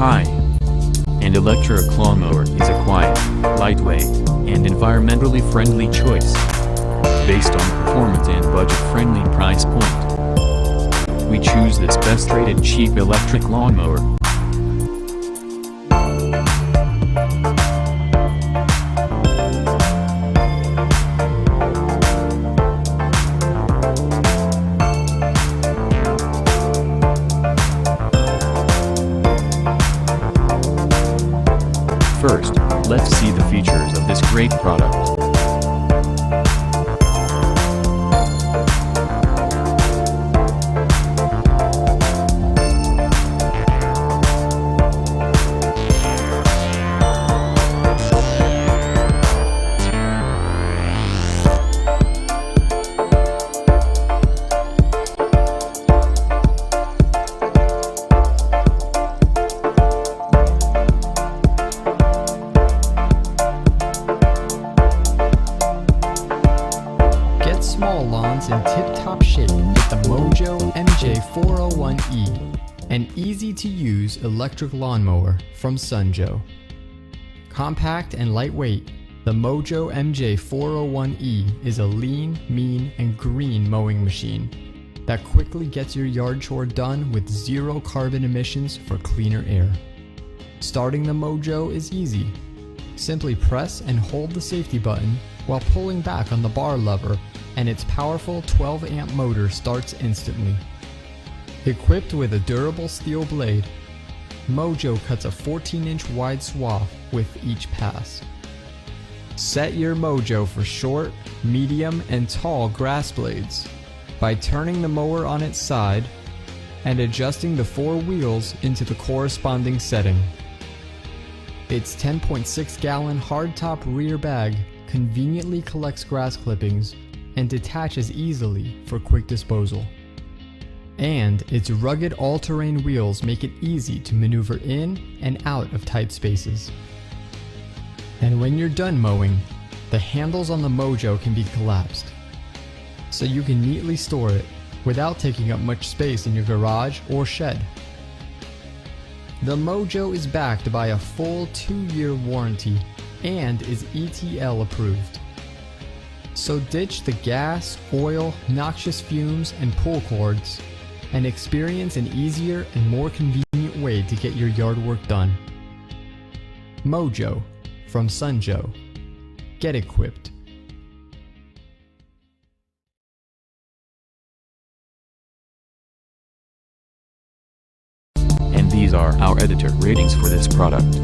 Hi. An electric lawnmower is a quiet, lightweight, and environmentally friendly choice. Based on performance and budget-friendly price point, we choose this best-rated cheap electric lawnmower. First, let's see the features of this great product. Small lawns in tip-top shape with the Mojo MJ401E, an easy-to-use electric lawnmower from Sunjo. Compact and lightweight, the Mojo MJ401E is a lean, mean, and green mowing machine that quickly gets your yard chore done with zero carbon emissions for cleaner air. Starting the Mojo is easy. Simply press and hold the safety button while pulling back on the bar lever, and its powerful 12-amp motor starts instantly. Equipped with a durable steel blade, Mojo cuts a 14-inch wide swath with each pass. Set your Mojo for short, medium, and tall grass blades by turning the mower on its side and adjusting the 4 wheels into the corresponding setting. Its 10.6-gallon hardtop rear bag conveniently collects grass clippings and detaches easily for quick disposal. And its rugged all-terrain wheels make it easy to maneuver in and out of tight spaces. And when you're done mowing, the handles on the Mojo can be collapsed, so you can neatly store it without taking up much space in your garage or shed. The Mojo is backed by a full 2-year warranty and is ETL approved. So ditch the gas, oil, noxious fumes, and pull cords, and experience an easier and more convenient way to get your yard work done. Mojo from Sunjo. Get equipped. And these are our editor ratings for this product.